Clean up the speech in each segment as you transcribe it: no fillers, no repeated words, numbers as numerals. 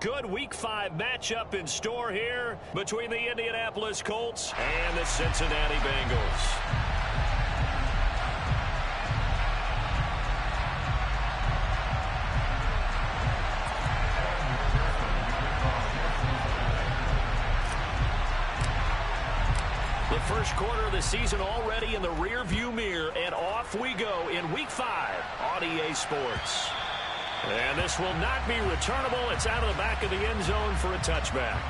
Good Week 5 matchup in store here between the Indianapolis Colts and the Cincinnati Bengals. The first quarter of the season already in the rear-view mirror, and off we go in Week 5 on EA Sports. And this will not be returnable. It's out of the back of the end zone for a touchback.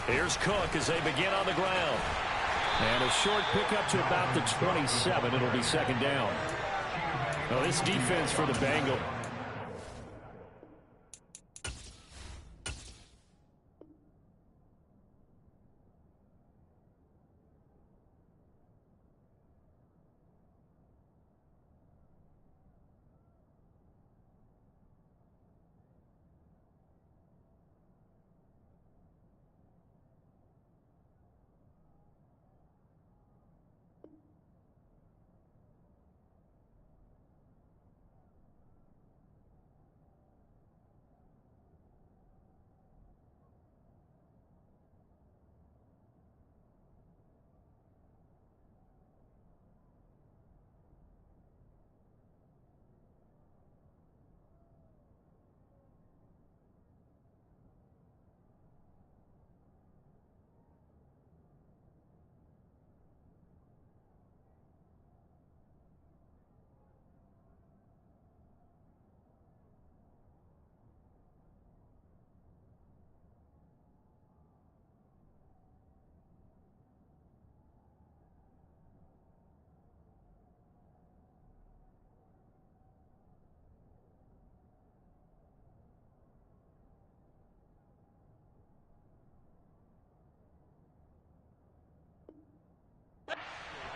Here's Cook as they begin on the ground. And a short pickup to about the 27. It'll be second down. Well, this defense for the Bengals.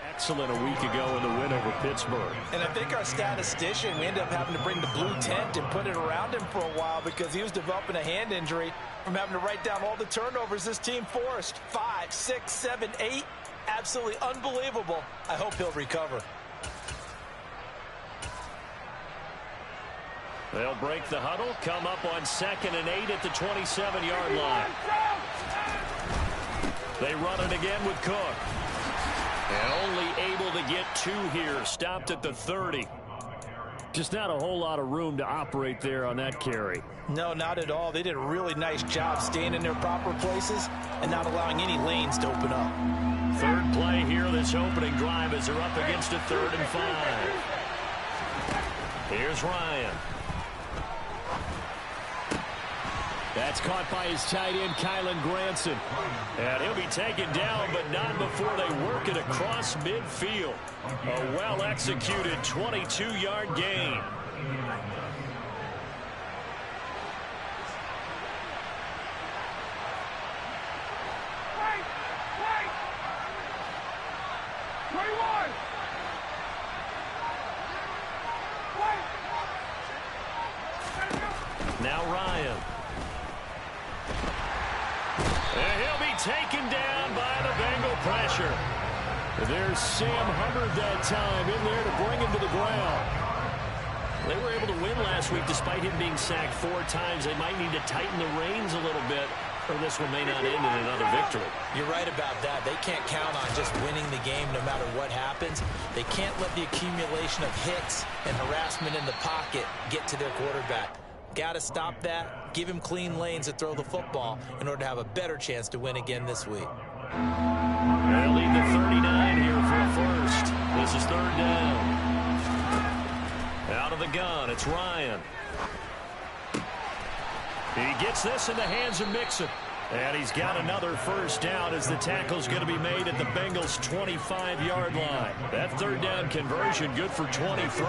Excellent a week ago in the win over Pittsburgh. And I think our statistician, we ended up having to bring the blue tent and put it around him for a while because he was developing a hand injury from having to write down all the turnovers this team forced. 5, 6, 7, 8. Absolutely unbelievable. I hope he'll recover. They'll break the huddle, come up on 2nd and 8 at the 27-yard line. They run it again with Cook. And only able to get 2 here, stopped at the 30. Just not a whole lot of room to operate there on that carry. No, not at all. They did a really nice job staying in their proper places and not allowing any lanes to open up. Third play here, this opening drive as they're up against a 3rd and 5. Here's Ryan. That's caught by his tight end, Kylen Granson. And he'll be taken down, but not before they work it across midfield. A well-executed 22-yard gain. Now Ryan. And he'll be taken down by the Bengal pressure. There's Sam Hubbard that time in there to bring him to the ground. They were able to win last week despite him being sacked 4 times. They might need to tighten the reins a little bit, or this one may not end in another victory. You're right about that. They can't count on just winning the game no matter what happens. They can't let the accumulation of hits and harassment in the pocket get to their quarterback. Got to stop that, give him clean lanes to throw the football in order to have a better chance to win again this week. They'll lead the 39 here for a first. This is 3rd down. Out of the gun, it's Ryan. He gets this in the hands of Mixon. And he's got another first down as the tackle's going to be made at the Bengals' 25-yard line. That third down conversion good for 23.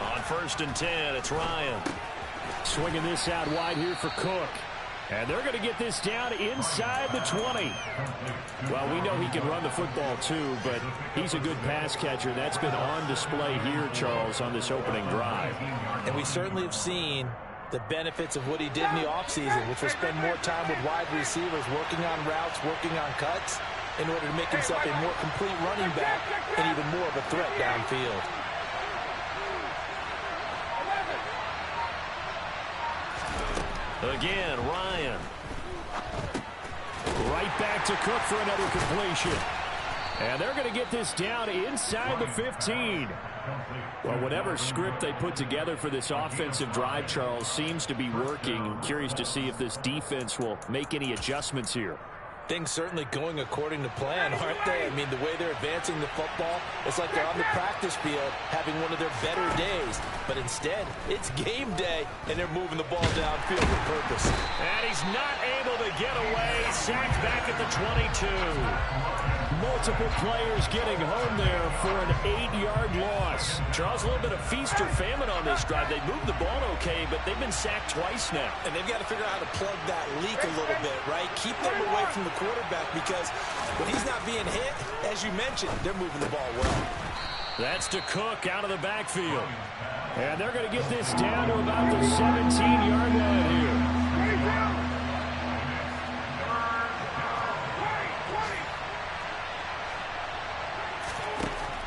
On 1st and 10, it's Ryan. Swinging this out wide here for Cook. And they're going to get this down inside the 20. Well, we know he can run the football too, but he's a good pass catcher. That's been on display here, Charles, on this opening drive. And we certainly have seen the benefits of what he did in the offseason, which was spend more time with wide receivers, working on routes, working on cuts, in order to make himself a more complete running back and even more of a threat downfield. Again, Ryan. Right back to Cook for another completion. And they're going to get this down inside the 15. Well, whatever script they put together for this offensive drive, Charles, seems to be working. I'm curious to see if this defense will make any adjustments here. Things certainly going according to plan, aren't they? I mean, the way they're advancing the football, it's like they're on the practice field having one of their better days. But instead, it's game day, and they're moving the ball downfield with purpose. And he's not able to get away. Sacked back at the 22. Multiple players getting home there for an 8-yard loss. Charles, a little bit of feast or famine on this drive. They moved the ball okay, but they've been sacked twice now. And they've got to figure out how to plug that leak a little bit, right? Keep them away from the quarterback, because when he's not being hit, as you mentioned, they're moving the ball well. That's to Cook out of the backfield. And they're going to get this down to about the 17-yard line here.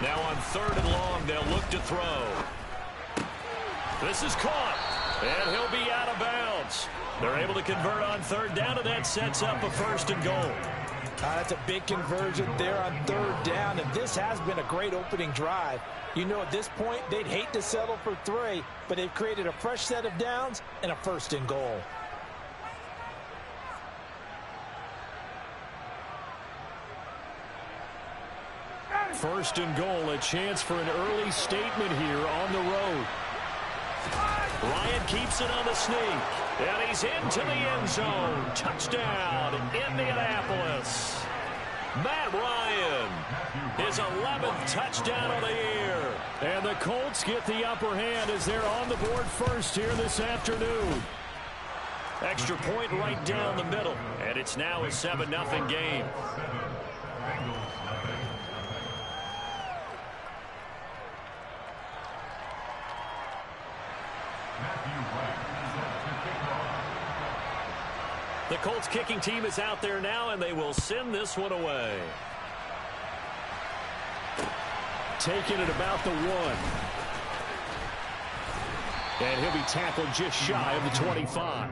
Now on 3rd and long, they'll look to throw. This is caught, and he'll be out of bounds. They're able to convert on 3rd down, and that sets up a 1st and goal. That's a big conversion there on 3rd down, and this has been a great opening drive. You know, at this point, they'd hate to settle for 3, but they've created a fresh set of downs and a 1st and goal. First and goal, a chance for an early statement here on the road. Ryan keeps it on the sneak, and he's into the end zone. Touchdown, Indianapolis. Matt Ryan, his 11th touchdown of the year. And the Colts get the upper hand as they're on the board first here this afternoon. Extra point right down the middle, and it's now a 7-0 game. The Colts kicking team is out there now, and they will send this one away. Taking it about the 1. And he'll be tackled just shy of the 25.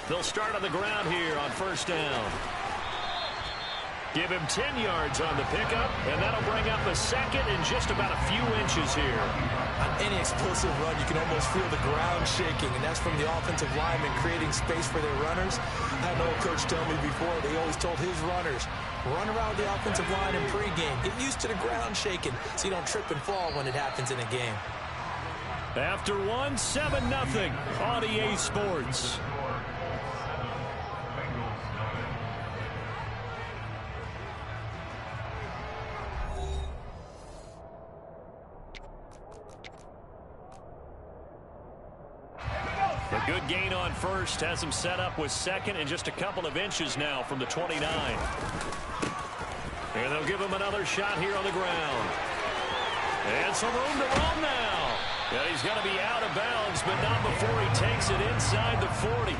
They'll start on the ground here on 1st down. Give him 10 yards on the pickup, and that'll bring up a 2nd and just about a few inches here. On any explosive run, you can almost feel the ground shaking, and that's from the offensive lineman creating space for their runners. I had an old coach tell me before, they always told his runners, run around the offensive line in pregame. Get used to the ground shaking so you don't trip and fall when it happens in a game. After 1, 7-0 on EA Sports. A good gain on 1st has him set up with 2nd and just a couple of inches now from the 29. And they'll give him another shot here on the ground. And some room to run now. And he's going to be out of bounds, but not before he takes it inside the 40.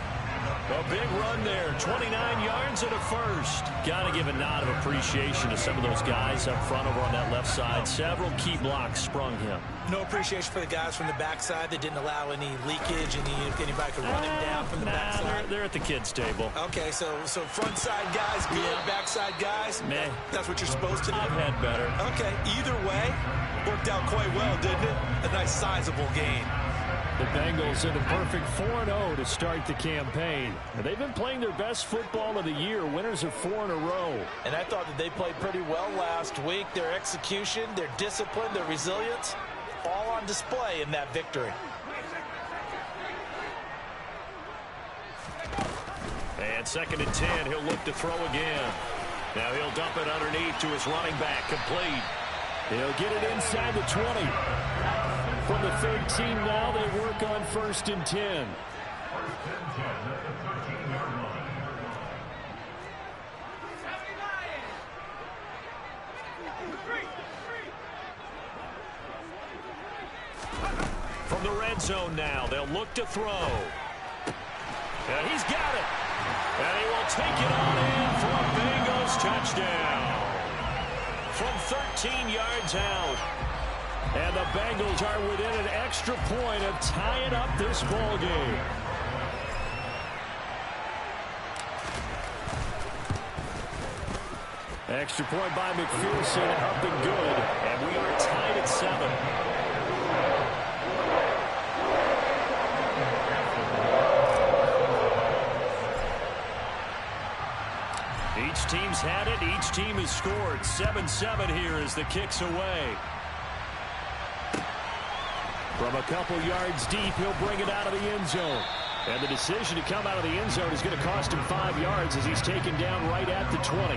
A big run there, 29 yards and a first. Got to give a nod of appreciation to some of those guys up front over on that left side. Several key blocks sprung him. No appreciation for the guys from the backside that didn't allow any leakage, anybody could run him down from the backside. They're at the kids' table. Okay, so front side guys good, backside guys, meh. That's what you're supposed to do. I've had better. Okay, either way, worked out quite well, didn't it? A nice sizable gain. The Bengals in a perfect 4-0 to start the campaign. They've been playing their best football of the year, winners of 4 in a row. And I thought that they played pretty well last week. Their execution, their discipline, their resilience, all on display in that victory. And 2nd and 10, he'll look to throw again. Now he'll dump it underneath to his running back, complete. He'll get it inside the 20. From the 13 now, they work on 1st and 10. From the red zone now, they'll look to throw. And he's got it. And he will take it on in for a Bengals touchdown. From 13 yards out. And the Bengals are within an extra point of tying up this ball game. Extra point by McPherson, up and good. And we are tied at 7. Each team's had it. Each team has scored. 7-7 here as the kick's away. From a couple yards deep, he'll bring it out of the end zone. And the decision to come out of the end zone is going to cost him 5 yards as he's taken down right at the 20.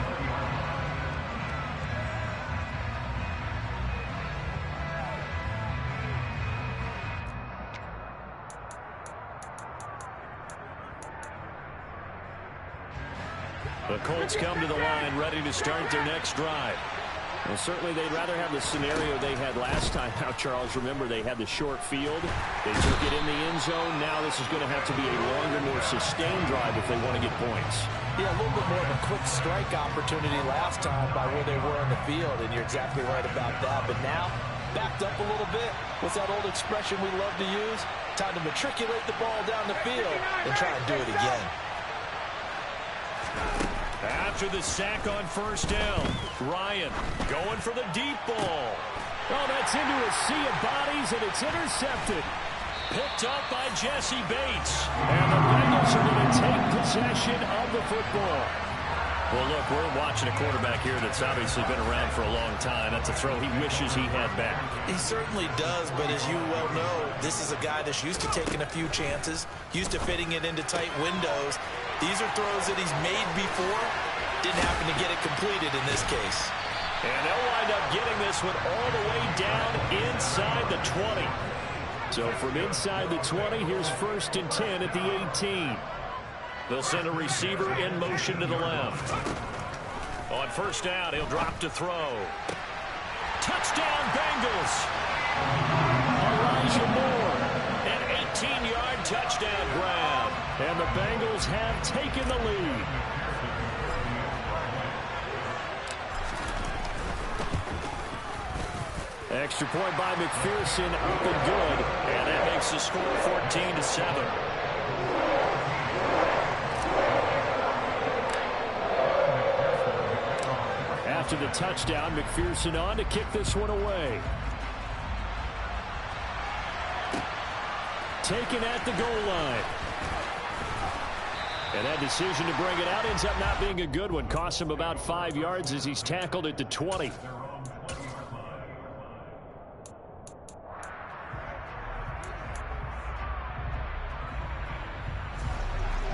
The Colts come to the line, ready to start their next drive. Well, certainly they'd rather have the scenario they had last time. Now, Charles, remember they had the short field. They took it in the end zone. Now this is going to have to be a longer, more sustained drive if they want to get points. Yeah, a little bit more of a quick strike opportunity last time by where they were on the field, and you're exactly right about that. But now, backed up a little bit. What's that old expression we love to use? Time to matriculate the ball down the field and try and do it again. After the sack on 1st down, Ryan going for the deep ball. Oh, that's into a sea of bodies, and it's intercepted. Picked up by Jesse Bates. And the Bengals are going to take possession of the football. Well, look, we're watching a quarterback here that's obviously been around for a long time. That's a throw he wishes he had back. He certainly does, but as you well know, this is a guy that's used to taking a few chances, used to fitting it into tight windows. These are throws that he's made before. Didn't happen to get it completed in this case. And they'll wind up getting this one all the way down inside the 20. So from inside the 20, here's 1st and 10 at the 18. They'll send a receiver in motion to the left. On 1st down, he'll drop to throw. Touchdown, Bengals! Elijah Moore, an 18-yard touchdown grab. And the Bengals have taken the lead. Extra point by McPherson, up and good. And that makes the score 14-7. After the touchdown, McPherson on to kick this one away. Taken at the goal line. And that decision to bring it out ends up not being a good one. Costs him about 5 yards as he's tackled at the 20.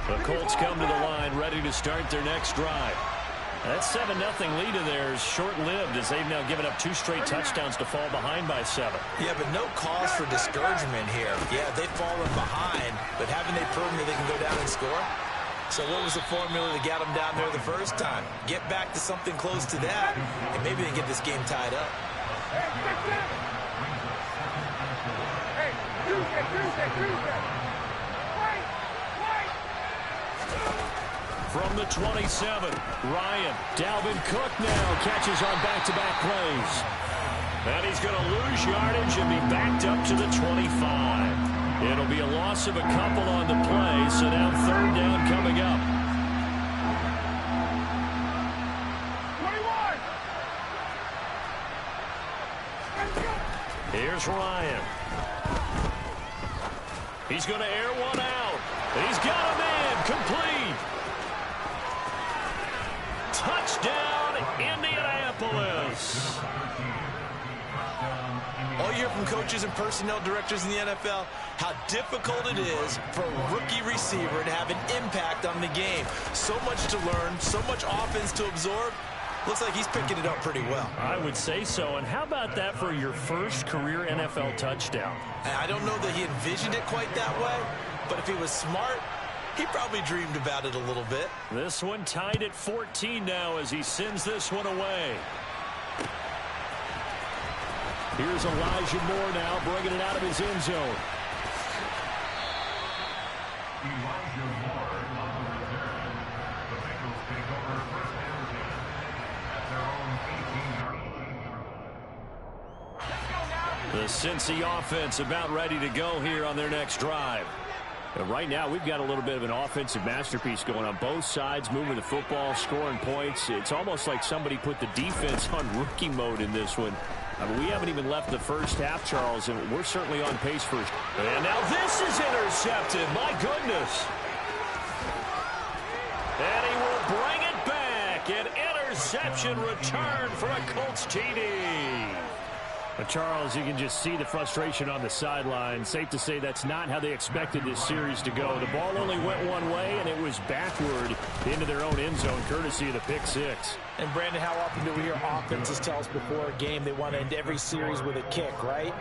The Colts come to the line, ready to start their next drive. That 7-0 lead of theirs short-lived as they've now given up 2 straight touchdowns to fall behind by 7. Yeah, but no cause for discouragement here. Yeah, they've fallen behind, but haven't they proven that they can go down and score? So what was the formula that got them down there the first time? Get back to something close to that, and maybe they get this game tied up. From the 27, Ryan. Dalvin Cook now catches on back-to-back plays. And he's going to lose yardage and be backed up to the 25. It'll be a loss of a couple on the play, so now third down coming up. 21. Here's Ryan. He's going to air one out. He's got him in. Complete. Touchdown, Indianapolis. All you hear from coaches and personnel directors in the NFL, how difficult it is for a rookie receiver to have an impact on the game. So much to learn, so much offense to absorb. Looks like he's picking it up pretty well. I would say so. And how about that for your first career NFL touchdown? I don't know that he envisioned it quite that way, but if he was smart, he probably dreamed about it a little bit. This one tied at 14 now as he sends this one away. Here's Elijah Moore now bringing it out of his end zone. Elijah Moore on the return. The Bengals take over first and 10 at their own 18-yard line. The Cincy offense about ready to go here on their next drive. And right now, we've got a little bit of an offensive masterpiece going on both sides, moving the football, scoring points. It's almost like somebody put the defense on rookie mode in this one. I mean, we haven't even left the first half, Charles, and we're certainly on pace for it. And now this is intercepted. My goodness. And he will bring it back. An interception return for a Colts TD. But Charles, you can just see the frustration on the sideline. Safe to say that's not how they expected this series to go. The ball only went one way, and it was backward into their own end zone, courtesy of the pick six. And, Brandon, how often do we hear offenses tell us before a game they want to end every series with a kick, right?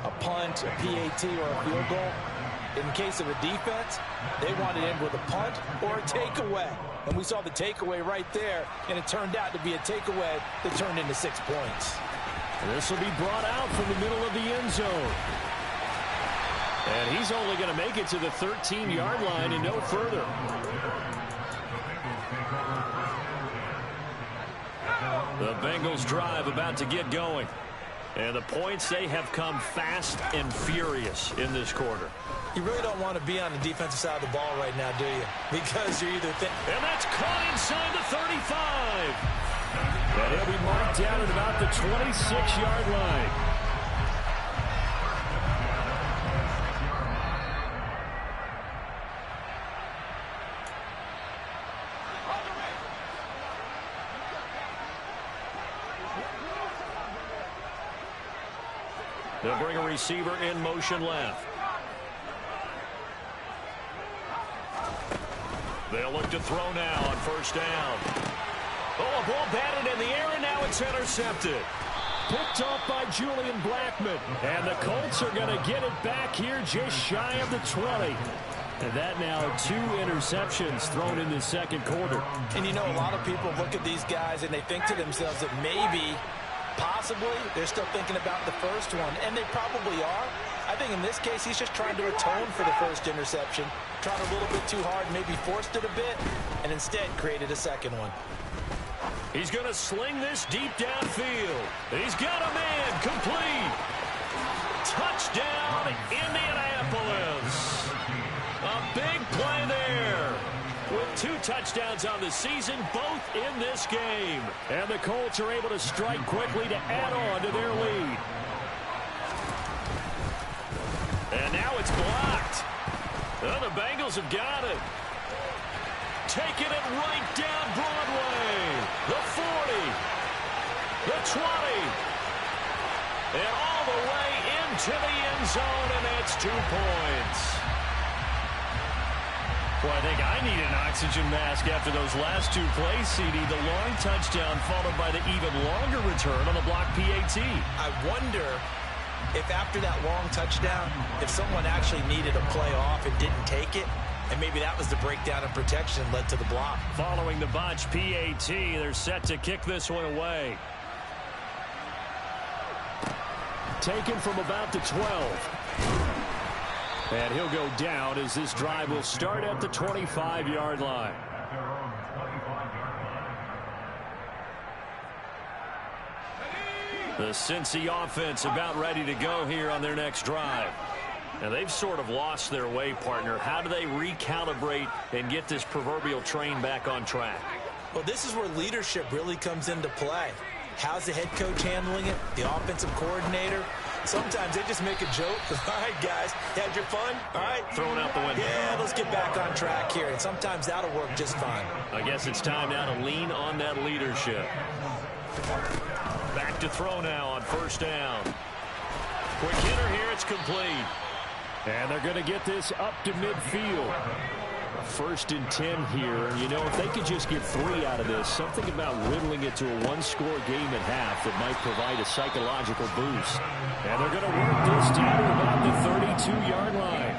A punt, a PAT, or a field goal. In the case of a defense, they want to end with a punt or a takeaway. And we saw the takeaway right there, and it turned out to be a takeaway that turned into 6 points. This will be brought out from the middle of the end zone. And he's only going to make it to the 13-yard line and no further. The Bengals drive about to get going. And the points, they have come fast and furious in this quarter. You really don't want to be on the defensive side of the ball right now, do you? Because you're either... And that's caught inside the 35. And he'll be marked down at about the 26-yard line. They'll bring a receiver in motion left. They'll look to throw now on first down. Oh, a ball batted in the air, and now it's intercepted. Picked off by Julian Blackmon. And the Colts are going to get it back here just shy of the 20. And that now 2 interceptions thrown in the second quarter. And you know, a lot of people look at these guys and they think to themselves that maybe, possibly, they're still thinking about the first one. And they probably are. I think in this case, he's just trying to atone for the first interception. Tried a little bit too hard, maybe forced it a bit, and instead created a second one. He's going to sling this deep downfield. He's got a man complete. Touchdown, Indianapolis. A big play there. With 2 touchdowns on the season, both in this game. And the Colts are able to strike quickly to add on to their lead. And now it's blocked. Oh, the Bengals have got it. Taking it right down Broadway. The 40. The 20. And all the way into the end zone, and that's 2 points. Well, I think I need an oxygen mask after those last 2 plays, CD. The long touchdown followed by the even longer return on the block PAT. I wonder if after that long touchdown, if someone actually needed a play off and didn't take it, and maybe that was the breakdown in protection led to the block. Following the botch PAT, they're set to kick this one away. Taken from about the 12. And he'll go down as this drive will start at the 25-yard line. The Cincy offense about ready to go here on their next drive. Now, they've sort of lost their way, partner. How do they recalibrate and get this proverbial train back on track? Well, this is where leadership really comes into play. How's the head coach handling it? The offensive coordinator? Sometimes they just make a joke. All right, guys, had your fun? All right. Throwing out the window. Yeah, let's get back on track here. And sometimes that'll work just fine. I guess it's time now to lean on that leadership. Back to throw now on first down. Quick hitter here. It's complete. And they're going to get this up to midfield. 1st and 10 here. You know, if they could just get 3 out of this, something about whittling it to a one-score game at half that might provide a psychological boost. And they're going to work this down to about the 32-yard line.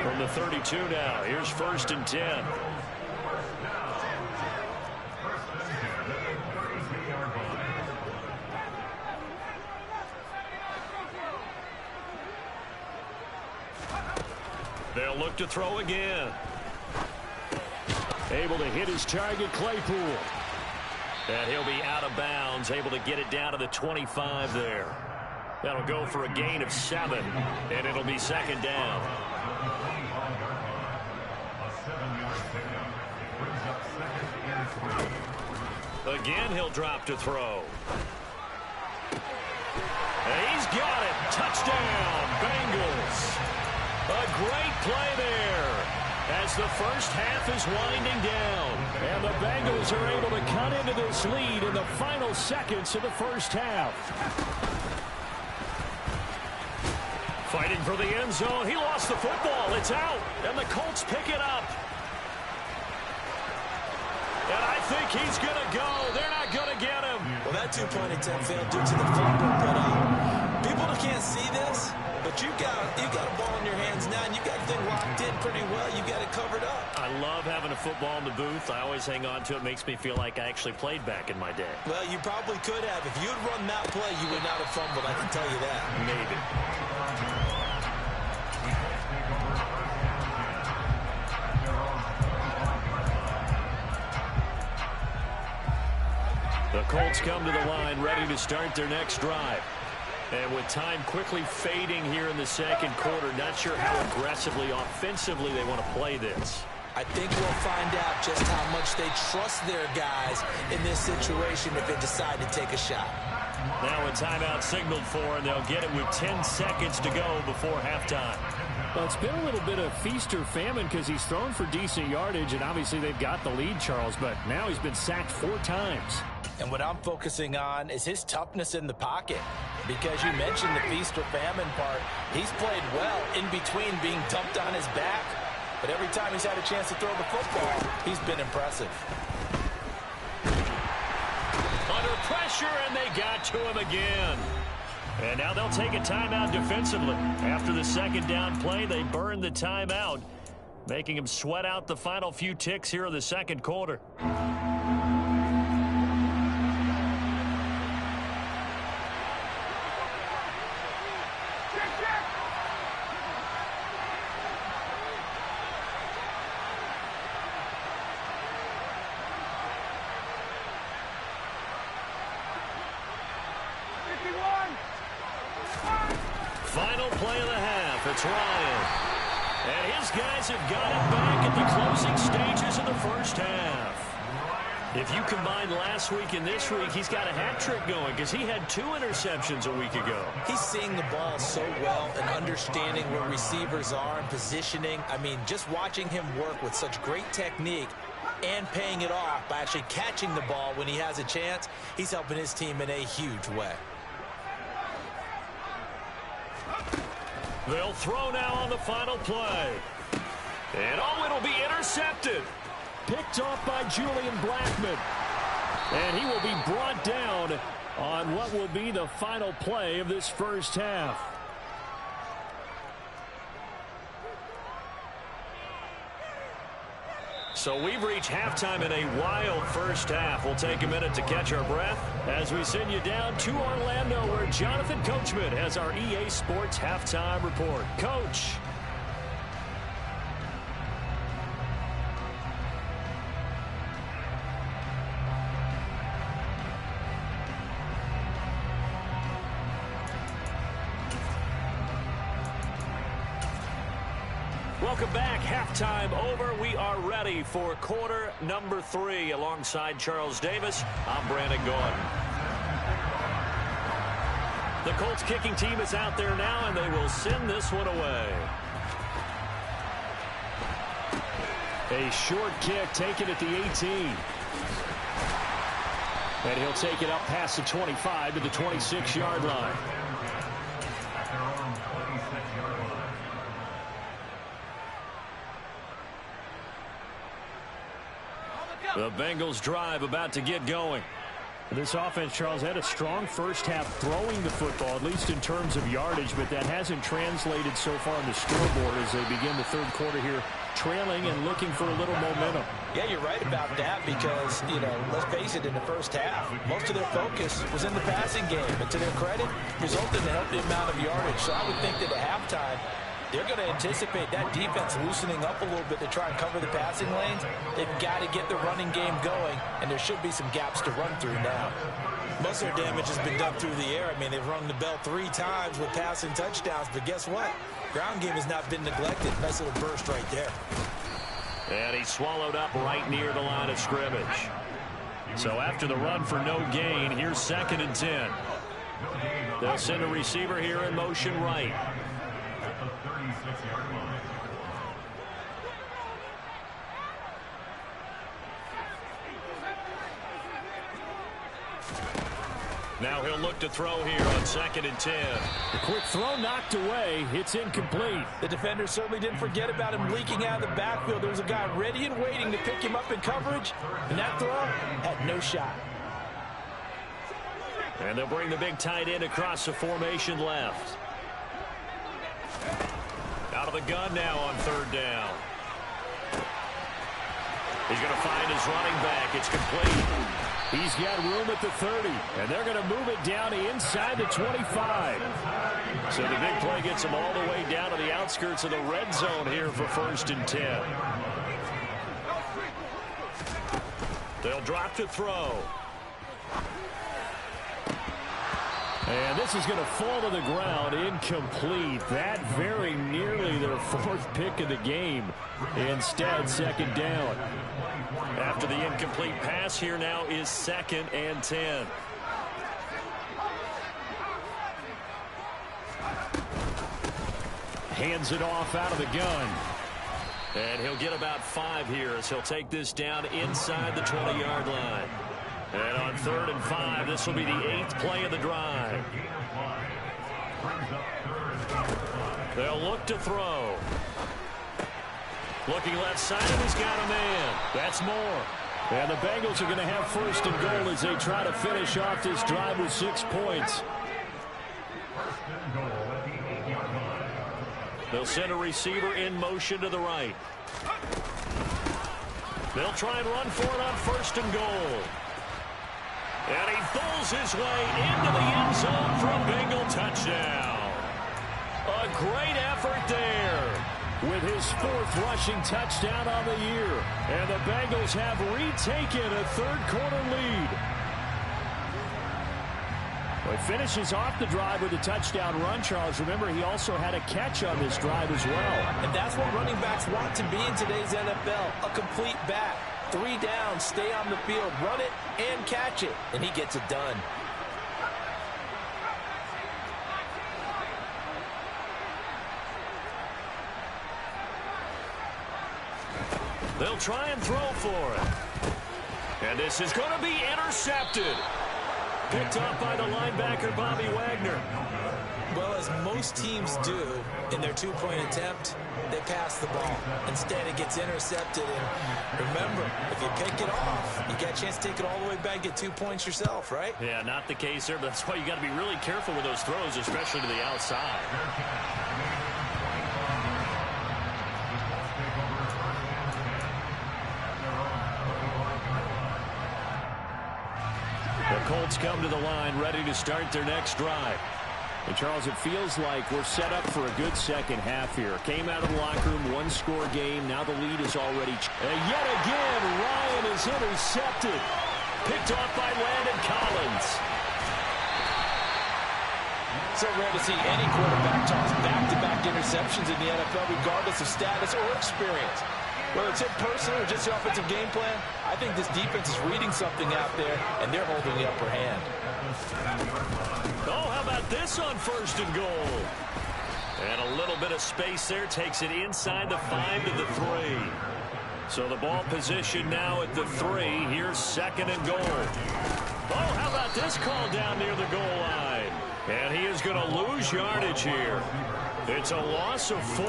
From the 32 now, here's 1st and 10. They'll look to throw again. Able to hit his target, Claypool. And he'll be out of bounds, able to get it down to the 25 there. That'll go for a gain of 7, and it'll be 2nd down. Again, he'll drop to throw. And he's got it. Touchdown, Bengals. A great play there as the first half is winding down. And the Bengals are able to cut into this lead in the final seconds of the first half. Fighting for the end zone. He lost the football. It's out. And the Colts pick it up. And I think he's going to go. They're not going to get him. Well, that two-point attempt failed due to the fumble put up. People can't see this. But you got a ball in your hands now, and you got the thing locked in pretty well. You got it covered up. I love having a football in the booth. I always hang on to it. Makes me feel like I actually played back in my day. Well, you probably could have. If you had run that play, you would not have fumbled. I can tell you that. Maybe. The Colts come to the line, ready to start their next drive. And with time quickly fading here in the second quarter, not sure how aggressively, offensively they want to play this. I think we'll find out just how much they trust their guys in this situation if they decide to take a shot. Now a timeout signaled for, and they'll get it with 10 seconds to go before halftime. Well, it's been a little bit of feast or famine because he's thrown for decent yardage, and obviously they've got the lead, Charles, but now he's been sacked 4 times. And what I'm focusing on is his toughness in the pocket. Because you mentioned the feast or famine part, he's played well in between being dumped on his back. But every time he's had a chance to throw the football, he's been impressive. Under pressure, and they got to him again. And now they'll take a timeout defensively. After the second down play, they burned the timeout, making him sweat out the final few ticks here in the second quarter. Final play of the half. It's Ryan. And his guys have got it back at the closing stages of the first half. If you combine last week and this week, he's got a hat trick going because he had 2 interceptions a week ago. He's seeing the ball so well and understanding where receivers are and positioning. I mean, just watching him work with such great technique and paying it off by actually catching the ball when he has a chance, he's helping his team in a huge way. They'll throw now on the final play. And it'll be intercepted. Picked off by Julian Blackman. And he will be brought down on what will be the final play of this first half. So we've reached halftime in a wild first half. We'll take a minute to catch our breath as we send you down to Orlando, where Jonathan Coachman has our EA Sports halftime report. Coach. Welcome back. Halftime over. We are ready for quarter number 3. Alongside Charles Davis, I'm Brandon Gordon. The Colts kicking team is out there now, and they will send this one away. A short kick taken at the 18. And he'll take it up past the 25 to the 26-yard line. The Bengals drive about to get going. This offense, Charles, had a strong first half throwing the football, at least in terms of yardage, but that hasn't translated so far on the scoreboard as they begin the third quarter here, trailing and looking for a little momentum. Yeah, you're right about that because, let's face it, in the first half, most of their focus was in the passing game. And to their credit, resulted in a healthy amount of yardage. So I would think that at halftime, they're going to anticipate that defense loosening up a little bit to try and cover the passing lanes. They've got to get the running game going, and there should be some gaps to run through now. Most of their damage has been done through the air. I mean, they've rung the bell 3 times with passing touchdowns, but guess what? Ground game has not been neglected. Nice little burst right there. And he's swallowed up right near the line of scrimmage. So after the run for no gain, here's 2nd and 10. They'll send a receiver here in motion right. Now he'll look to throw here on 2nd and 10. The quick throw knocked away. It's incomplete. The defender certainly didn't forget about him leaking out of the backfield. There was a guy ready and waiting to pick him up in coverage, and that throw had no shot. And they'll bring the big tight end across the formation left. Out of the gun now on 3rd down. He's going to find his running back. It's complete. He's got room at the 30, and they're going to move it down inside the 25. So the big play gets him all the way down to the outskirts of the red zone here for 1st and 10. They'll drop to throw. And this is going to fall to the ground, incomplete. That very nearly their 4th pick of the game. Instead, 2nd down. After the incomplete pass, here now is 2nd and 10. Hands it off out of the gun. And he'll get about 5 here as he'll take this down inside the 20-yard line. And on 3rd and 5, this will be the 8th play of the drive. They'll look to throw. Looking left side, and he's got a man. That's more. And the Bengals are going to have 1st and goal as they try to finish off this drive with 6 points. They'll send a receiver in motion to the right. They'll try and run for it on 1st and goal. And he pulls his way into the end zone for a Bengal touchdown. A great effort there. With his 4th rushing touchdown on the year. And the Bengals have retaken a 3rd quarter lead. Well, he finishes off the drive with a touchdown run, Charles. Remember, he also had a catch on this drive as well. And that's what running backs want to be in today's NFL. A complete back. 3 down, stay on the field, run it, and catch it. And he gets it done. They'll try and throw for it. And this is going to be intercepted. Picked up by the linebacker, Bobby Wagner. Well, as most teams do in their 2-point attempt, they pass the ball. Instead, it gets intercepted. And remember, if you pick it off, you got a chance to take it all the way back, get 2 points yourself, right? Yeah, not the case there, but that's why you got to be really careful with those throws, especially to the outside. The Colts come to the line, ready to start their next drive. And Charles, it feels like we're set up for a good second half here. Came out of the locker room, 1-score game. Now the lead is already. And yet again, Ryan is intercepted. Picked off by Landon Collins. So rare to see any quarterback toss back-to-back interceptions in the NFL, regardless of status or experience. Whether it's him personally or just the offensive game plan, I think this defense is reading something out there, and they're holding the upper hand. Oh, how about this on 1st and goal? And a little bit of space there takes it inside the 5 to the 3. So the ball position now at the 3. Here's 2nd and goal. Oh, how about this call down near the goal line? And he is going to lose yardage here. It's a loss of 4.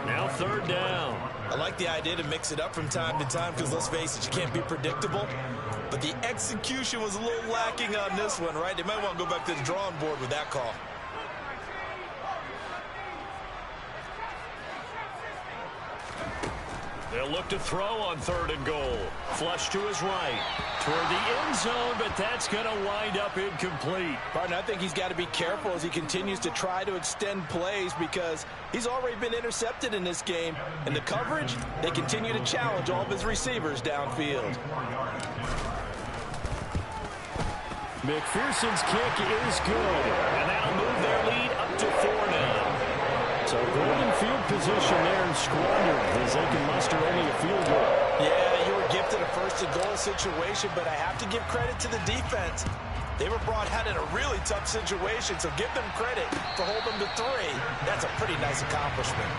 Now 3rd down. I like the idea to mix it up from time to time because, let's face it, you can't be predictable. But the execution was a little lacking on this one, right? They might want to go back to the drawing board with that call. They'll look to throw on 3rd and goal. Flush to his right. Toward the end zone, but that's going to wind up incomplete. Partner, I think he's got to be careful as he continues to try to extend plays because he's already been intercepted in this game. And the coverage, they continue to challenge all of his receivers downfield. McPherson's kick is good. And that'll move their lead up to 4 now. So golden field position there and squandered as they can muster only a field goal. Yeah, you were gifted a 1st and goal situation, but I have to give credit to the defense. They were brought out in a really tough situation, so give them credit for holding them to 3. That's a pretty nice accomplishment.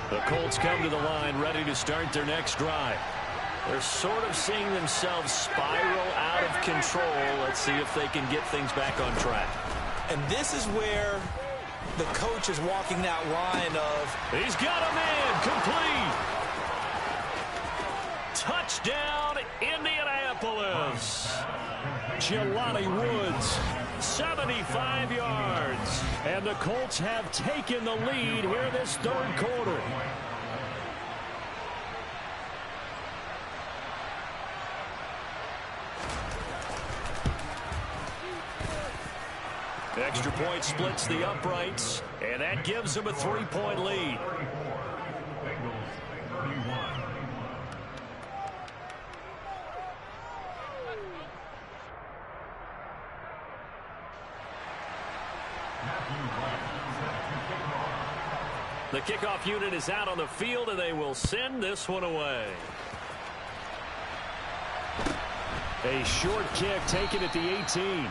The Colts come to the line ready to start their next drive. They're sort of seeing themselves spiral out of control. Let's see if they can get things back on track. And this is where the coach is walking that line of... He's got a man complete. Touchdown, Indianapolis. Jelani Woods, 75 yards. And the Colts have taken the lead here this 3rd quarter. Extra point splits the uprights, and that gives them a 3-point lead. The kickoff unit is out on the field, and they will send this one away. A short kick taken at the 18.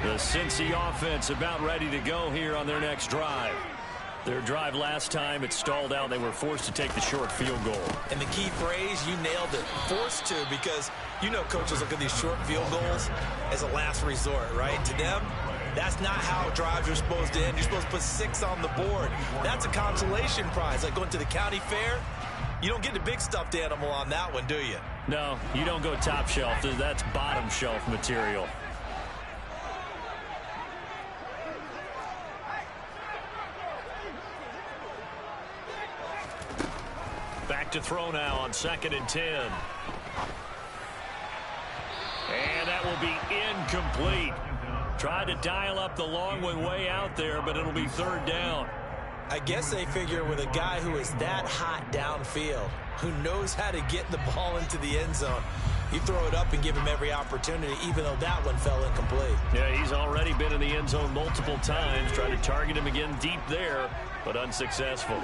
The Cincy offense about ready to go here on their next drive. Their drive last time, it stalled out. They were forced to take the short field goal. And the key phrase, you nailed it. Forced to, because you know coaches look at these short field goals as a last resort, right? To them, that's not how drives are supposed to end. You're supposed to put 6 on the board. That's a consolation prize. Like going to the county fair, you don't get the big stuffed animal on that one, do you? No, you don't go top shelf. That's bottom shelf material. Back to throw now on 2nd and 10. And that will be incomplete. Tried to dial up the long way out there, but it'll be 3rd down. I guess they figure with a guy who is that hot downfield, who knows how to get the ball into the end zone, you throw it up and give him every opportunity, even though that one fell incomplete. Yeah, he's already been in the end zone multiple times. Tried to target him again deep there, but unsuccessful.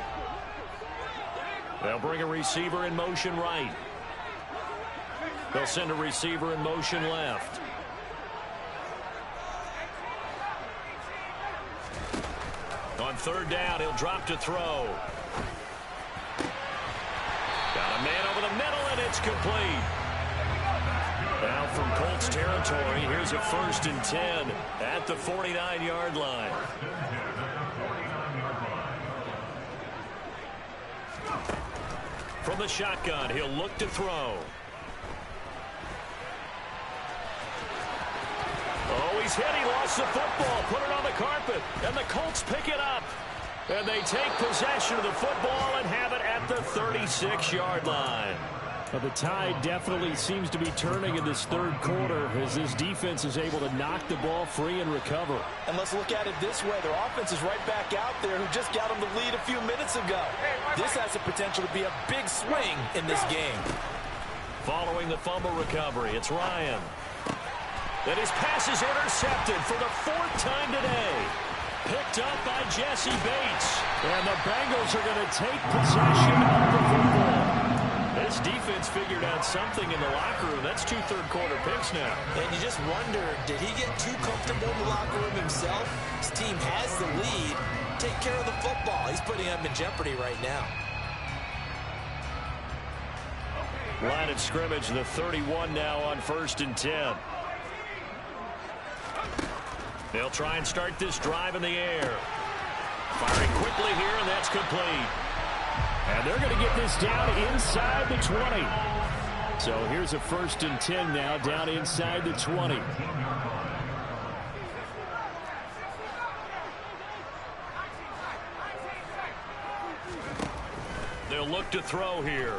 They'll bring a receiver in motion right. They'll send a receiver in motion left. On 3rd down, he'll drop to throw. Got a man over the middle, and it's complete. Now from Colts territory, here's a 1st and 10 at the 49-yard line. From the shotgun, he'll look to throw. Oh, he's hit. He lost the football. Put it on the carpet. And the Colts pick it up. And they take possession of the football and have it at the 36-yard line. Well, the tide definitely seems to be turning in this third quarter as this defense is able to knock the ball free and recover. And let's look at it this way. Their offense is right back out there who just got them the lead a few minutes ago. This has the potential to be a big swing in this game. Following the fumble recovery, it's Ryan. And his pass is intercepted for the fourth time today. Picked up by Jesse Bates. And the Bengals are going to take possession of the football. This defense figured out something in the locker room. That's 2 third-quarter picks now. And you just wonder, did he get too comfortable in the locker room himself? His team has the lead. Take care of the football. He's putting them in jeopardy right now. Line of scrimmage, the 31 now on 1st and 10. They'll try and start this drive in the air. Firing quickly here, and that's complete. And they're going to get this down inside the 20. So here's a 1st and 10 now, down inside the 20. They'll look to throw here.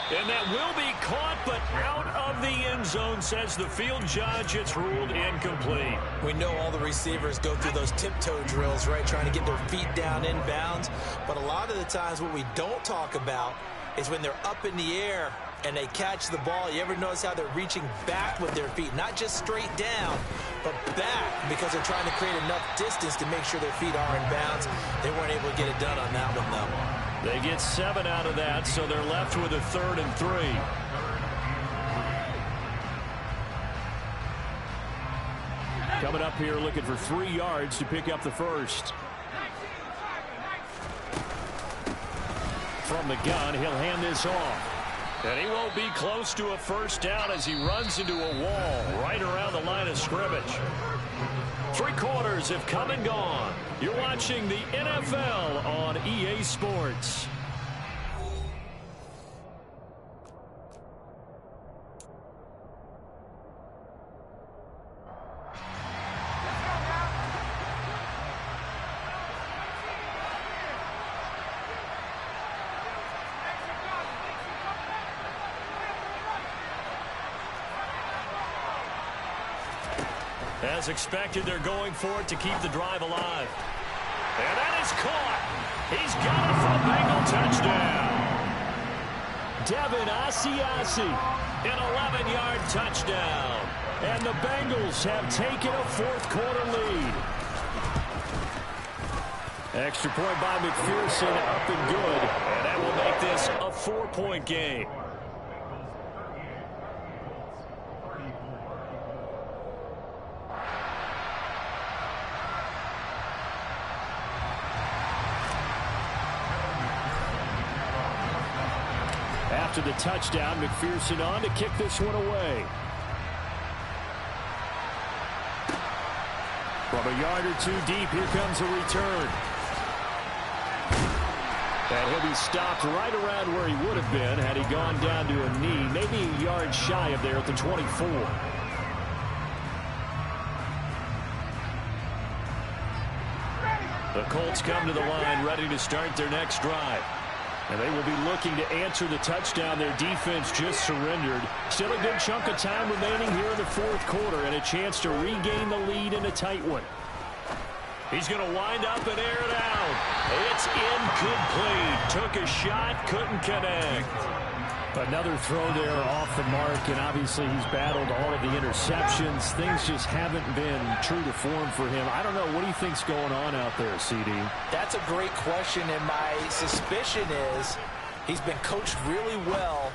And that will be caught, but out of the end zone, says the field judge. It's ruled incomplete. We know all the receivers go through those tiptoe drills, right, trying to get their feet down inbounds. But a lot of the times what we don't talk about is when they're up in the air and they catch the ball. You ever notice how they're reaching back with their feet? Not just straight down, but back, because they're trying to create enough distance to make sure their feet are in bounds. They weren't able to get it done on that one, though. They get 7 out of that, so they're left with a 3rd and 3. Coming up here looking for 3 yards to pick up the first. From the gun, he'll hand this off. And he won't be close to a first down as he runs into a wall right around the line of scrimmage. 3 quarters have come and gone. You're watching the NFL on EA Sports. As expected, they're going for it to keep the drive alive. And that is caught. He's got it for a Bengal touchdown. Devin Asiasi, an 11-yard touchdown. And the Bengals have taken a 4th quarter lead. Extra point by McPherson, up and good. And that will make this a 4-point game. After the touchdown, McPherson on to kick this one away. From a yard or 2 deep, here comes a return. And he'll be stopped right around where he would have been had he gone down to a knee, maybe a yard shy of there at the 24. The Colts come to the line ready to start their next drive. And they will be looking to answer the touchdown their defense just surrendered. Still a good chunk of time remaining here in the 4th quarter and a chance to regain the lead in a tight one. He's going to wind up and air it out. It's incomplete. Took a shot, couldn't connect. Another throw there off the mark, and obviously he's battled all of the interceptions. Things just haven't been true to form for him. I don't know. What do you think's going on out there, CD? That's a great question, and my suspicion is he's been coached really well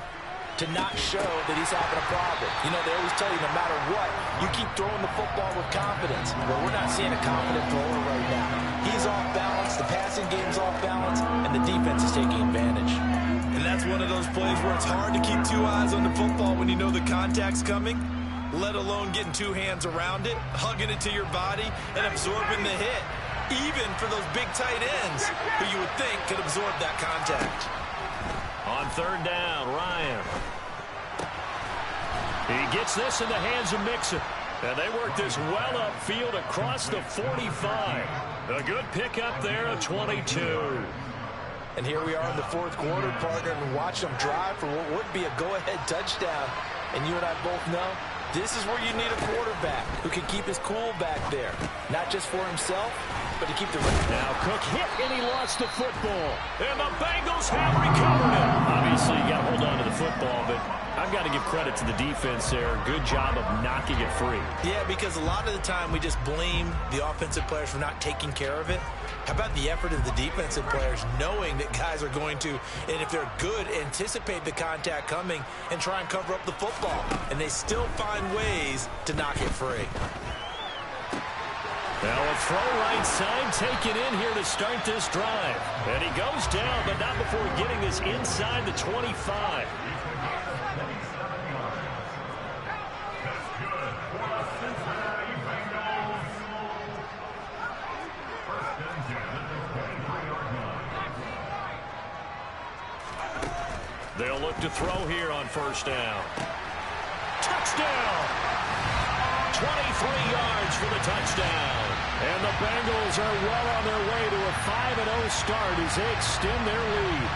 to not show that he's having a problem. You know, they always tell you no matter what, you keep throwing the football with confidence. Well, we're not seeing a confident thrower right now. He's off balance, the passing game's off balance, and the defense is taking advantage. And that's one of those plays where it's hard to keep 2 eyes on the football when you know the contact's coming, let alone getting 2 hands around it, hugging it to your body, and absorbing the hit, even for those big tight ends who you would think could absorb that contact. On 3rd down, Ryan. He gets this in the hands of Mixon. And they work this well upfield across the 45. A good pickup there, a 22. And here we are in the fourth quarter, partner, and watch them drive for what would be a go-ahead touchdown. And you and I both know this is where you need a quarterback who can keep his cool back there. Not just for himself, but to keep the rest. Now Cook hit, and he lost the football. And the Bengals have recovered it. Obviously, you got to hold on to the football, but I've got to give credit to the defense there. Good job of knocking it free. Yeah, because a lot of the time we just blame the offensive players for not taking care of it. How about the effort of the defensive players knowing that guys are going to, and if they're good, anticipate the contact coming and try and cover up the football. And they still find ways to knock it free. Now a throw right side taken in here to start this drive. And he goes down, but not before getting this inside the 25. They'll look to throw here on first down. Touchdown! 23 yards for the touchdown. And the Bengals are well on their way to a 5-0 start as they extend their lead.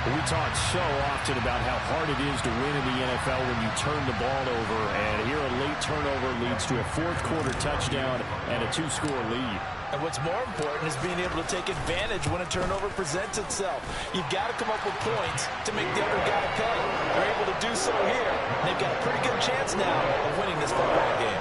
We talk so often about how hard it is to win in the NFL when you turn the ball over. And here a late turnover leads to a fourth quarter touchdown and a 2-score lead. And what's more important is being able to take advantage when a turnover presents itself. You've got to come up with points to make the other guy pay. They're able to do so here. And they've got a pretty good chance now of winning this football game.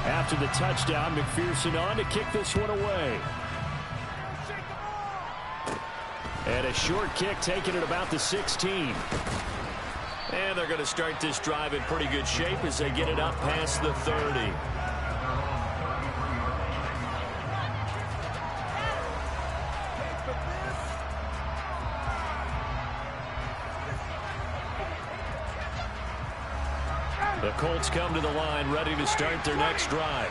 After the touchdown, McPherson on to kick this one away. And a short kick taken at about the 16. And they're going to start this drive in pretty good shape as they get it up past the 30. The Colts come to the line ready to start their next drive.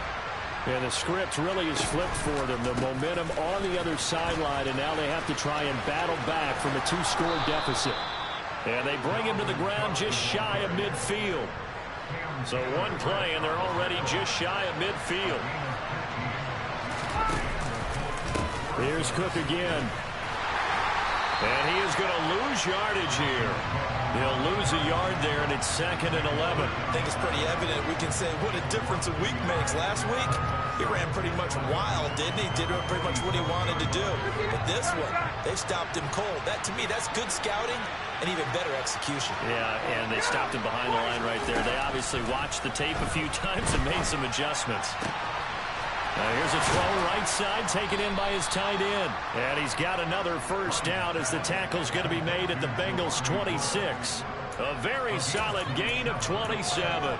And the script really is flipped for them. The momentum on the other sideline, and now they have to try and battle back from a 2-score deficit. And they bring him to the ground just shy of midfield. So one play, and they're already just shy of midfield. Here's Cook again. And he is going to lose yardage here. He'll lose a yard there, and it's 2nd and 11. I think it's pretty evident. We can say what a difference a week makes. Last week, he ran pretty much wild, didn't he? Did pretty much what he wanted to do. But this one, they stopped him cold. That, to me, that's good scouting and even better execution. Yeah, and they stopped him behind the line right there. They obviously watched the tape a few times and made some adjustments. Now here's a throw right side taken in by his tight end. And he's got another first down as the tackle's going to be made at the Bengals 26. A very solid gain of 27.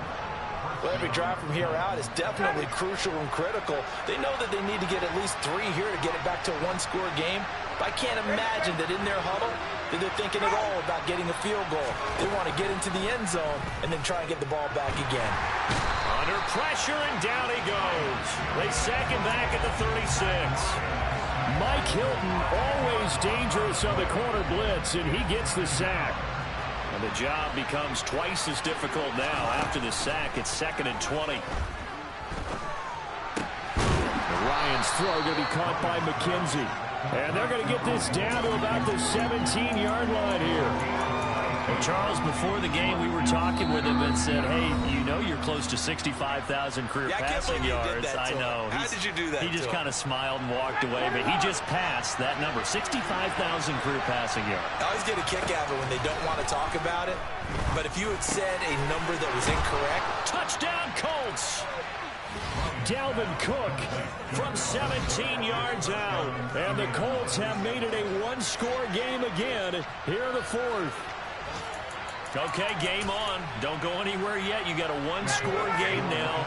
Well, every drive from here out is definitely crucial and critical. They know that they need to get at least 3 here to get it back to a 1-score game. But I can't imagine that in their huddle that they're thinking at all about getting a field goal. They want to get into the end zone and then try and get the ball back again. Under pressure, and down he goes. They sack him back at the 36. Mike Hilton, always dangerous on the corner blitz, and he gets the sack. And the job becomes twice as difficult now. After the sack, it's 2nd and 20. Ryan's throw going to be caught by McKenzie. And they're going to get this down to about the 17-yard line here. Well, Charles, before the game, we were talking with him and said, hey, you know you're close to 65,000 career passing yards. I know. How did you do that? He just kind of smiled and walked away, but he just passed that number, 65,000 career passing yards. I always get a kick out of it when they don't want to talk about it. But if you had said a number that was incorrect. Touchdown, Colts! Dalvin Cook from 17 yards out. And the Colts have made it a 1-score game again here in the fourth. Okay, game on. Don't go anywhere yet. You got a 1-score game now.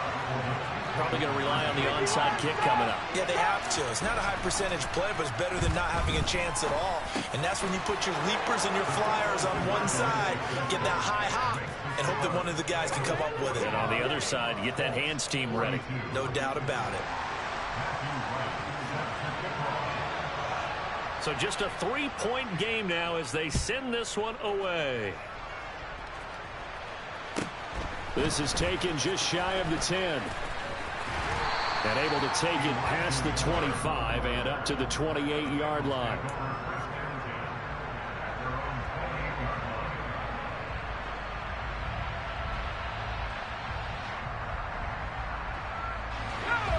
Probably going to rely on the onside kick coming up. Yeah, they have to. It's not a high percentage play, but it's better than not having a chance at all. And that's when you put your leapers and your flyers on one side, get that high hop, and hope that one of the guys can come up with it. And on the other side, you get that hands team ready. No doubt about it. So just a 3-point game now as they send this one away. This is taken just shy of the 10. And able to take it past the 25 and up to the 28-yard line.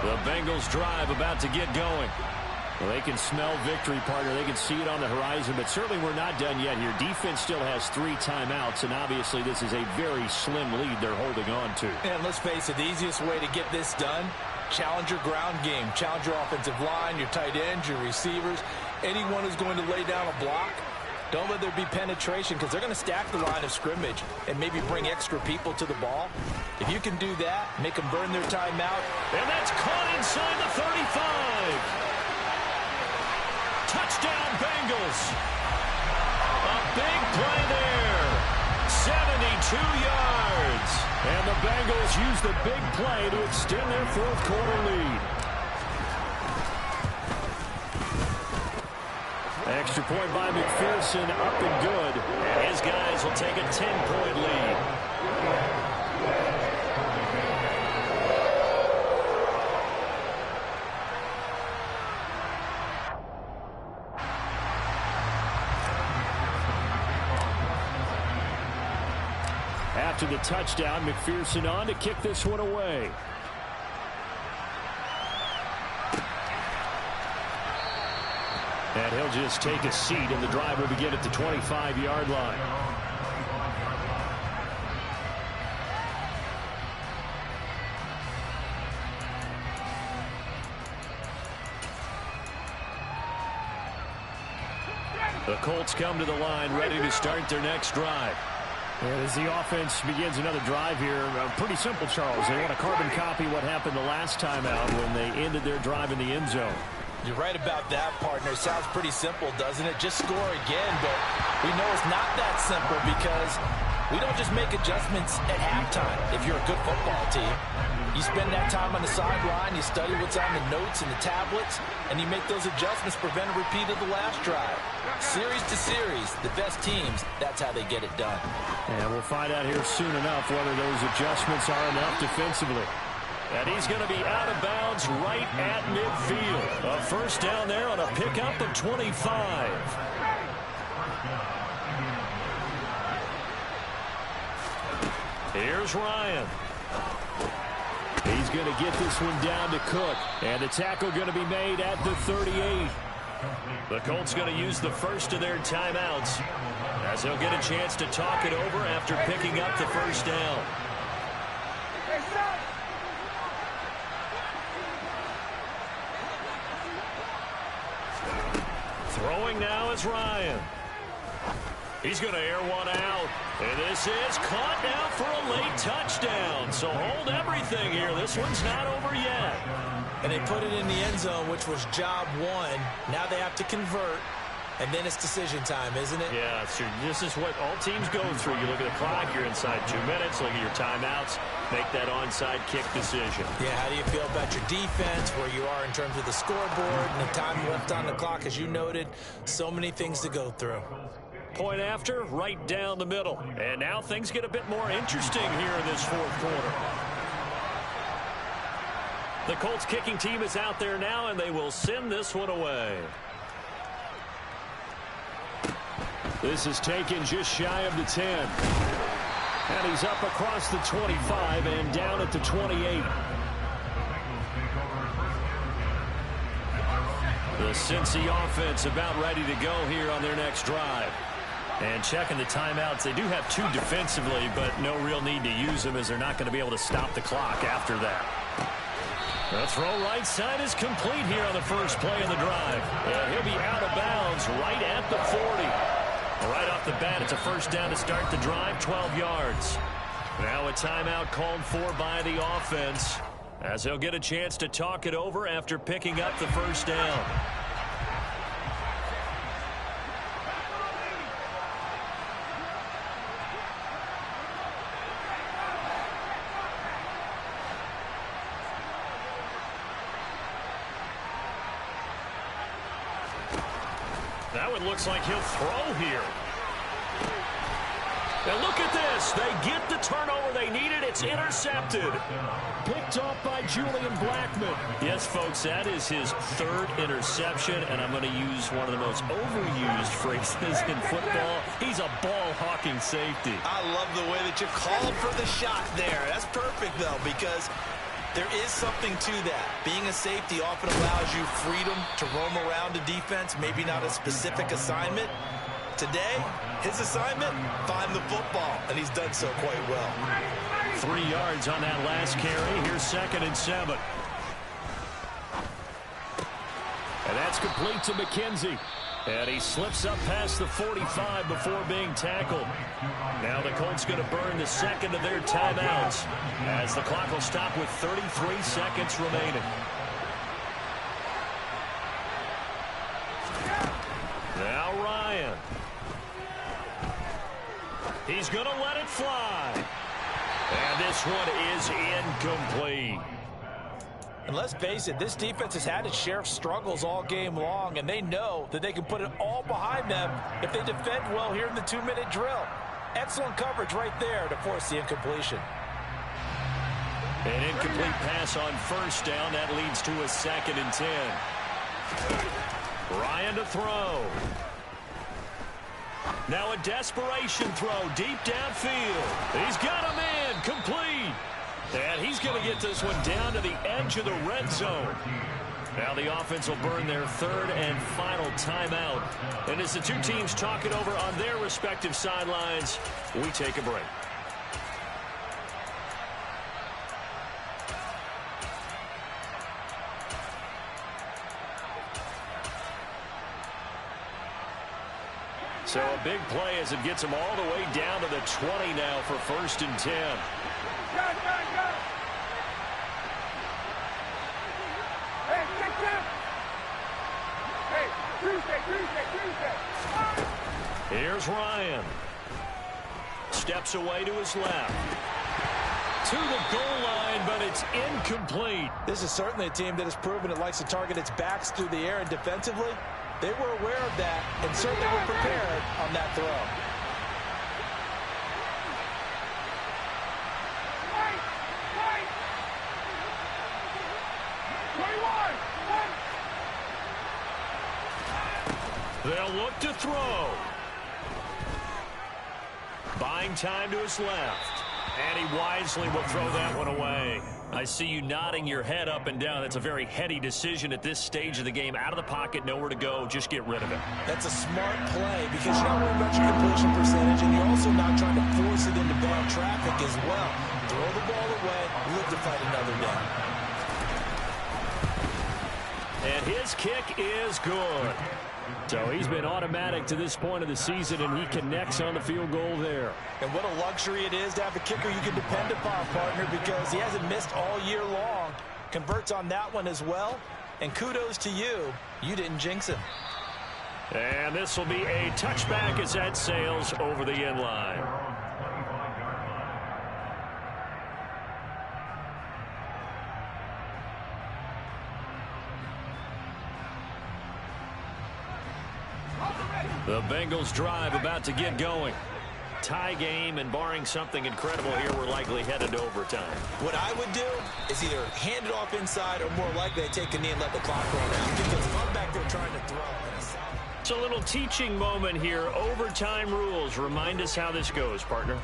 The Bengals drive about to get going. Well, they can smell victory, partner. They can see it on the horizon, but certainly we're not done yet here. Defense still has 3 timeouts, and obviously this is a very slim lead they're holding on to. And let's face it, the easiest way to get this done, challenge your ground game. Challenge your offensive line, your tight ends, your receivers, anyone who's going to lay down a block. Don't let there be penetration because they're going to stack the line of scrimmage and maybe bring extra people to the ball. If you can do that, make them burn their timeout. And that's caught inside the 35. Touchdown, Bengals. A big play there. 72 yards. And the Bengals use the big play to extend their fourth quarter lead. Extra point by McPherson, up and good. And his guys will take a 10-point lead. After the touchdown, McPherson on to kick this one away. And he'll just take a seat, and the drive will begin at the 25-yard line. The Colts come to the line, ready to start their next drive. And as the offense begins another drive here, pretty simple, Charles. They want to carbon copy what happened the last time out when they ended their drive in the end zone. You're right about that, partner. Sounds pretty simple, doesn't it? Just score again, but we know it's not that simple because we don't just make adjustments at halftime if you're a good football team. You spend that time on the sideline, you study what's on the notes and the tablets, and you make those adjustments, prevent a repeat of the last drive. Series to series, the best teams, that's how they get it done. And we'll find out here soon enough whether those adjustments are enough defensively. And he's going to be out of bounds right at midfield. A first down there on a pickup of 25. Here's Ryan. He's going to get this one down to Cook. And the tackle going to be made at the 38. The Colts going to use the first of their timeouts as they'll get a chance to talk it over after picking up the first down. Throwing now is Ryan. He's going to air one out. And this is caught now for a late touchdown. So hold everything here. This one's not over yet. And they put it in the end zone, which was job one. Now they have to convert. And then it's decision time, isn't it? Yeah, so this is what all teams go through. You look at the clock, you're inside 2 minutes, look at your timeouts, make that onside kick decision. Yeah, how do you feel about your defense, where you are in terms of the scoreboard, and the time left on the clock, as you noted? So many things to go through. Point after, right down the middle. And now things get a bit more interesting here in this fourth quarter. The Colts kicking team is out there now, and they will send this one away. This is taken just shy of the 10. And he's up across the 25 and down at the 28. The Cincy offense about ready to go here on their next drive. And checking the timeouts, they do have 2 defensively, but no real need to use them as they're not going to be able to stop the clock after that. The throw right side is complete here on the first play of the drive. And he'll be out of bounds right at the 40. Right off the bat, it's a first down to start the drive, 12 yards. Now a timeout called for by the offense as they'll get a chance to talk it over after picking up the first down. Now it looks like he'll throw here. And look at this. They get the turnover they needed. It's intercepted. Picked off by Julian Blackman. Yes, folks, that is his third interception, and I'm going to use one of the most overused phrases in football. He's a ball-hawking safety. I love the way that you called for the shot there. That's perfect, though, because there is something to that. Being a safety often allows you freedom to roam around a defense, maybe not a specific assignment. Today, his assignment, find the football, and he's done so quite well. 3 yards on that last carry. Here's 2nd and 7. And that's complete to McKenzie. And he slips up past the 45 before being tackled. Now the Colts going to burn the second of their timeouts as the clock will stop with 33 seconds remaining. Now Ryan. He's going to let it fly. And this one is incomplete. And let's face it, this defense has had its share of struggles all game long, and they know that they can put it all behind them if they defend well here in the 2-minute drill. Excellent coverage right there to force the incompletion. An incomplete pass on first down. That leads to a 2nd and 10. Ryan to throw. Now a desperation throw deep downfield. He's got him in. Complete. And he's going to get this one down to the edge of the red zone. Now the offense will burn their 3rd and final timeout. And as the two teams talk it over on their respective sidelines, we take a break. So a big play as it gets them all the way down to the 20 now for 1st and 10. Here's Ryan. Steps away to his left. To the goal line, but it's incomplete. This is certainly a team that has proven it likes to target its backs through the air, and defensively, they were aware of that and certainly were prepared on that throw. They'll look to throw. Buying time to his left. And he wisely will throw that one away. I see you nodding your head up and down. That's a very heady decision at this stage of the game. Out of the pocket, nowhere to go. Just get rid of it. That's a smart play because you're not worried about your completion percentage, and you're also not trying to force it into bad traffic as well. Throw the ball away, live to fight another down. And his kick is good. So he's been automatic to this point of the season, and he connects on the field goal there. And what a luxury it is to have a kicker you can depend upon, partner, because he hasn't missed all year long. Converts on that one as well. And kudos to you. You didn't jinx him. And this will be a touchback as that sails over the end line. The Bengals drive about to get going. Tie game, and barring something incredible here, we're likely headed to overtime. What I would do is either hand it off inside or more likely take a knee and let the clock run out, because I'm back there trying to throw. It's a little teaching moment here. Overtime rules. Remind us how this goes, partner.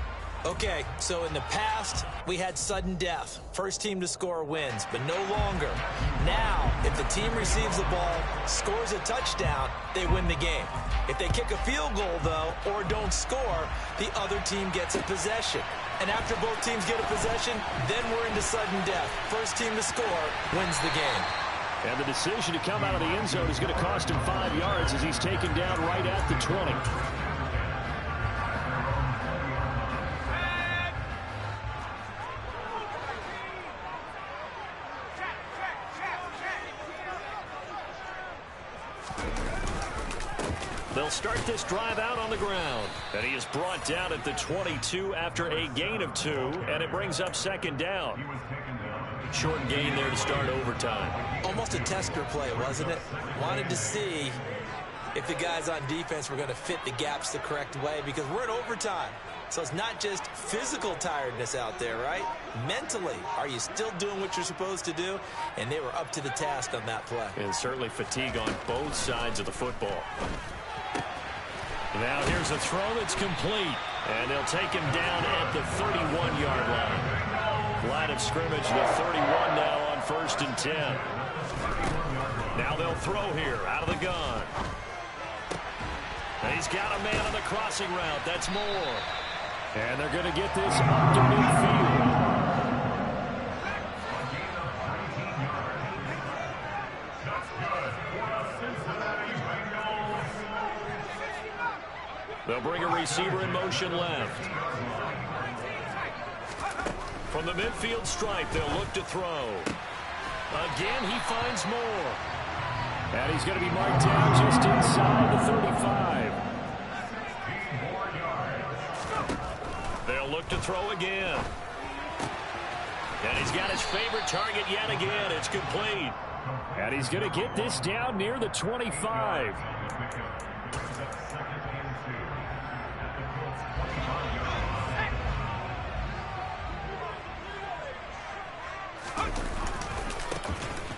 Okay, so in the past, we had sudden death. First team to score wins, but no longer. Now, if the team receives the ball, scores a touchdown, they win the game. If they kick a field goal, though, or don't score, the other team gets a possession. And after both teams get a possession, then we're into sudden death. First team to score wins the game. And the decision to come out of the end zone is going to cost him 5 yards as he's taken down right at the 20. They'll start this drive out on the ground. And he is brought down at the 22 after a gain of 2, and it brings up 2nd down. Short gain there to start overtime. Almost a tester play, wasn't it? Wanted to see if the guys on defense were going to fit the gaps the correct way, because we're in overtime. So it's not just physical tiredness out there, right? Mentally, are you still doing what you're supposed to do? And they were up to the task on that play. And certainly fatigue on both sides of the football. Now here's a throw that's complete. And they'll take him down at the 31-yard line. Line of scrimmage, the 31 now on 1st and 10. Now they'll throw here out of the gun. And he's got a man on the crossing route. That's Moore. And they're going to get this up to midfield. They'll bring a receiver in motion left. From the midfield stripe, they'll look to throw. Again, he finds Moore. And he's going to be marked down just inside the 35. They'll look to throw again. And he's got his favorite target yet again. It's complete. And he's going to get this down near the 25.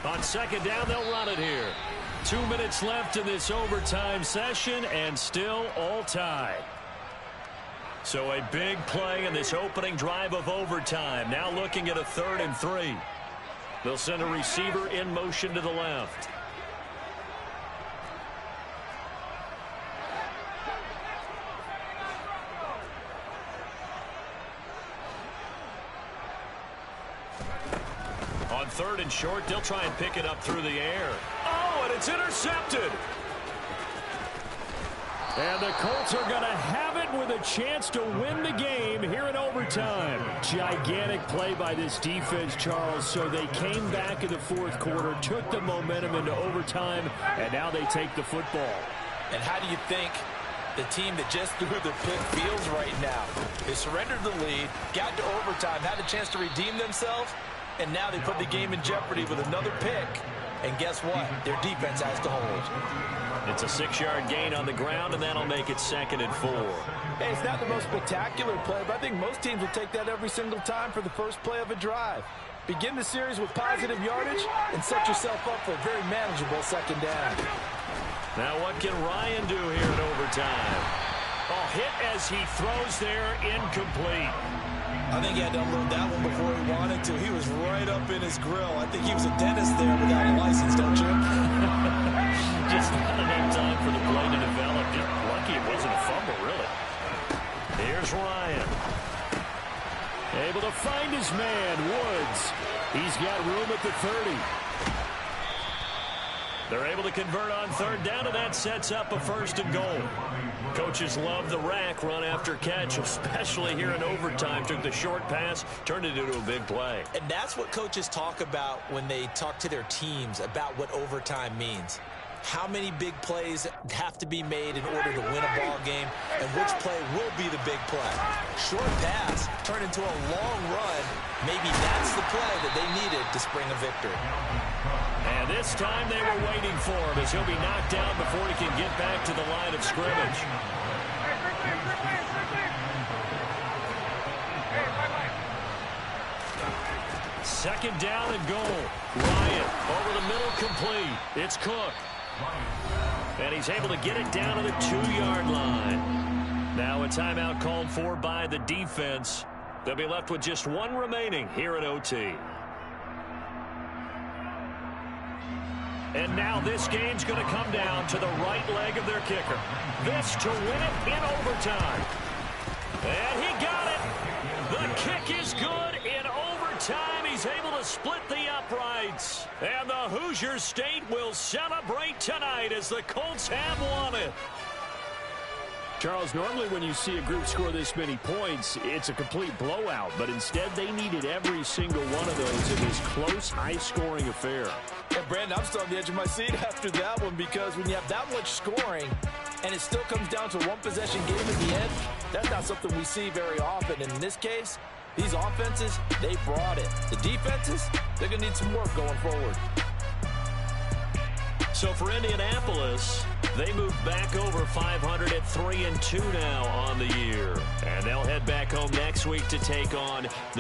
On second down, they'll run it here. 2 minutes left in this overtime session, and still all tied. So a big play in this opening drive of overtime. Now looking at a 3rd and 3. They'll send a receiver in motion to the left. On 3rd and short, they'll try and pick it up through the air. Oh, and it's intercepted. And the Colts are going to have it with a chance to win the game here in overtime. Gigantic play by this defense, Charles. So they came back in the 4th quarter, took the momentum into overtime, and now they take the football. And how do you think the team that just threw the pick feels right now? They surrendered the lead, got to overtime, had a chance to redeem themselves, and now they put the game in jeopardy with another pick. And guess what? Their defense has to hold. It's a 6-yard gain on the ground, and that'll make it 2nd and 4. Hey, it's not the most spectacular play, but I think most teams will take that every single time for the first play of a drive. Begin the series with positive yardage and set yourself up for a very manageable 2nd down. Now what can Ryan do here in overtime? Oh, hit as he throws there, incomplete. I think he had to unload that one before he wanted to. He was right up in his grill. I think he was a dentist there without a license, don't you? Just not enough time for the play to develop. Just lucky it wasn't a fumble, really. Here's Ryan. Able to find his man, Woods. He's got room at the 30. They're able to convert on 3rd down, and that sets up a 1st and goal. Coaches love the rack run after catch, especially here in overtime. Took the short pass, turned it into a big play. And that's what coaches talk about when they talk to their teams about what overtime means. How many big plays have to be made in order to win a ball game, and which play will be the big play. Short pass turned into a long run. Maybe that's the play that they needed to spring a victory. And this time they were waiting for him as he'll be knocked down before he can get back to the line of scrimmage. Second down and goal. Ryan over the middle, complete. It's Cook. And he's able to get it down to the 2-yard line. Now a timeout called for by the defense. They'll be left with just one remaining here at OT. And now this game's going to come down to the right leg of their kicker. This to win it in overtime. And he got it. The kick is good in overtime. He's able to split the uprights. And the Hoosier State will celebrate tonight as the Colts have won it. Charles, normally when you see a group score this many points, it's a complete blowout. But instead, they needed every single one of those in this close, high-scoring affair. Well, Brandon, I'm still on the edge of my seat after that one, because when you have that much scoring and it still comes down to a one-possession game at the end, that's not something we see very often. And in this case, these offenses, they brought it. The defenses, they're going to need some work going forward. So for Indianapolis, they move back over 500 at 3-2 now on the year. And they'll head back home next week to take on the